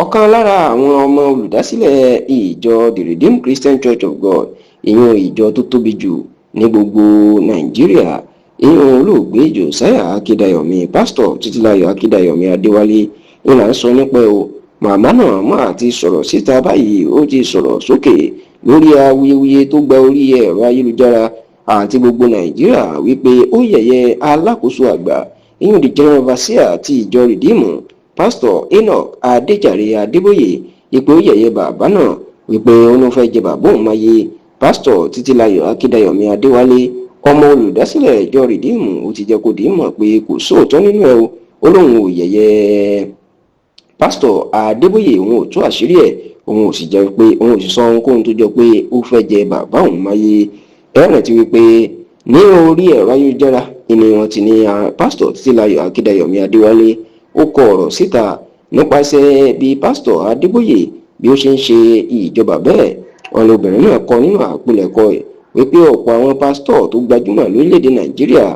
ọ̀kan lára àwọn ọmọ olùdásílẹ̀ ìjọ The Redeemed Christian Church of God, ìyẹn ìjọ tó tóbi jù ní gbogbo Nàìjíríà, ìyẹn olóògbé Josiah Akíndayọ̀mí, pásítọ̀ Títílayọ̀ Akíndayọ̀mí Adéwálé ni là ń sọ nípa o. Màmá náà máa ti sọ̀rọ̀ síta báyìí, ó ti sọ̀rọ̀ sókè lórí awuyewuye tó gba orí ẹ̀rọ ayélujára àti gbogbo Nàìjíríà wípé ó yẹ̀yẹ́ alákòóso àgbà ìyẹn the general overseer ti ìjọ Redeemed, pásítọ̀ Enoch Adéjàre Adébóyè, ipò yẹ̀yẹ́ bàbá náà wípé ó ló fẹ́ jẹ bàbá òun máyé. Pásítọ̀ Títílayọ̀ Akíndayọ̀mí Adéwálé, ọmọ olùdásílẹ̀ ìjọ Redeemed, ó ti jẹ́ kó dì í mọ̀ pé kò sóòótọ́ nínú ẹ̀ o. Ó lóun ò yẹ̀yẹ́ pásítọ̀ Adébóyè, òun ò tú àṣírí ẹ̀, òun ò sì jẹ́ pé òun ò sì sọ ohunkóhun tó jọ pé ó fẹ́ jẹ bàbá òun máyé. ẹ rántí wípé ní orí ẹ̀rọ ayélujára ni wọ́n ti ní pásítọ̀ Títílayọ̀ Akíndayọ̀mí Adéwálé ó kọ ọ̀rọ̀ síta nípasẹ̀ bí pásítọ̀ Adébóyè bí ó ṣe ń ṣe ìjọba bẹ́ẹ̀. wọn lóbìnrin náà kọ nínú àpilẹ̀kọ ẹ̀ wípé ọ̀pọ̀ àwọn pásítọ̀ tó gbajúmọ̀ lórílẹ̀‐èdè Nàìjíríà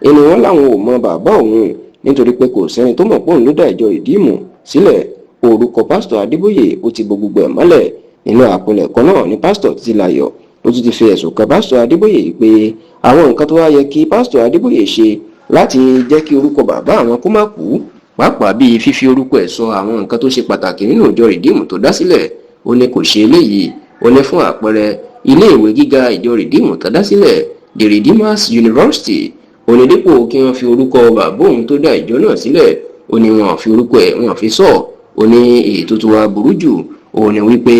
ẹni wọn láwọn ò mọ bàbá òun nítorí pé kò sẹ́ni tó mọ̀ pé òun ló dá ìjọ Redeemed sílẹ̀. orúkọ pásítọ̀ Adébóyè ó ti bo gbogbo ẹ̀ mọ́lẹ̀. nínú àpilẹ̀kọ náà ni pásítọ̀ Títílayọ̀ ló ti fi ẹ̀sùn kan pásítọ̀ Adébóyè pé àwọn nǹkan tó wá yẹ kí pásítọ̀ Adébóyè ṣe láti jẹ́ kí orúkọ bàbá àwọn kó má kú, pàápàá bíi fífi orúkọ ẹ̀ sọ àwọn nǹkan tó ṣe pàtàkì nínú ìjọ Redeemed tó dá sílẹ̀. ó ní kò ṣe eléyìí. ó ní fún àpẹẹrẹ ilé ìwé gíga ìjọ Redeemed tó dá sílẹ̀, the Redeemers University, ó ní dípò kí wọ́n fi orúkọ bàbá òun tó dá ìjọ náà sílẹ̀, ó ní wọn fi orúkọ ẹ̀ wọn fi sọ. ó ní èyí tó tún wá burú jù, ó ní wípé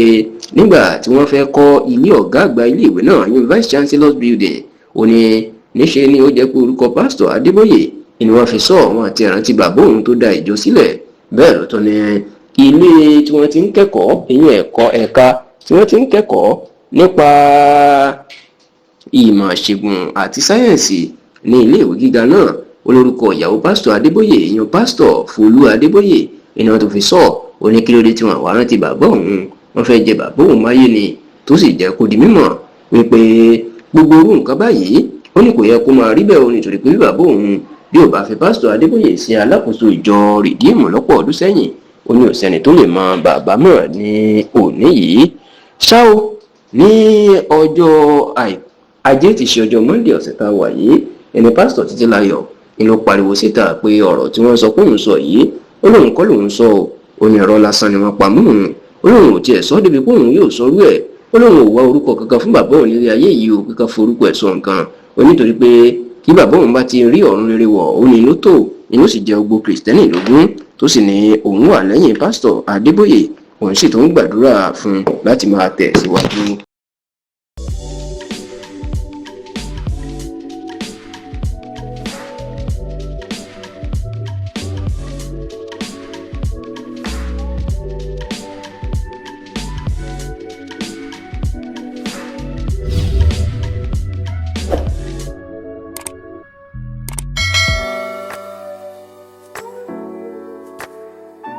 nígbà tí wọ́n fẹ́ kọ́ ilé ọ̀gá àgbà ilé ìwé náà, Vice Chancellor's Building, ó ní níṣe ni ó jẹ́ pé orúkọ pásítọ̀ Adébóyè ni wọ́n fi sọ wọn àti ìrántí bàbá òun tó dá ìjọ sílẹ̀. bẹ́ẹ̀ ló tún ní ilé tí wọ́n ti ń kẹ́kọ̀ọ́, ìyẹn ẹ̀ka tí wọ́n ti ń kẹ́kọ̀ọ́ nípa ìmọ̀ ìṣègùn àti sáyẹ́ǹsì ní ilé ìwé gíga náà, olórúkọ ìyàwó pásítọ̀ Adébóyè, ìyẹn pásítọ̀ Folú Adébóyè ni wọ́n tó fi sọ. ó ní kí ló dé tí wọ́n wá rántí bàbá òun, wọ́n fẹ́ jẹ bàbá òun máyé ni, tó sì jẹ́ kó di mímọ̀ wípé gbogbo orú nǹkan báyìí ó ní kò yẹ kó máa rí bẹ́ẹ̀ o, nítorí pé bàbá òun bí ò bá fi pásítọ̀ Adébóyè sí alákòóso ìjọ Redeemed lọ́pọ̀ ọdún sẹ́yìn, ó ní òsẹ́ni tó lè mọ bàbá mọ̀ ní òní yìí. ṣá o, ní ọjọ́ ajé ti ṣe ọjọ́ Monday ọ̀sẹ̀ tá a wà yìí, ẹni pásítọ̀ Títílayọ̀ ni ló pariwo síta pé ọ̀rọ̀ tí wọ́n sọ pé òun sọ yìí ó lóun kọ́ lòun sọ o, ó ní ọ̀rọ̀ lásán ni wọ́n pa mọ́ òun, ó lóun ò tiẹ̀ sọ débi pé òun yóò sọrú ẹ̀, ó lóun ò wá orúkọ kankan fún bàbá òun nílé ayé yìí o, kíkan forúkọ ẹ̀ sọ nǹkan, ó nítorí pé kí bàbá òun bá ti rí ọ̀run rere wọ̀ ó ní inú tó inú sì jẹ́ gbogbo kìrìsìtẹ́nì lógún, tó sì ní òun wà lẹ́yìn pásítọ̀ Adébóyè, òun sì tó ń gbàdúrà fún láti máa tẹ̀ síwájú.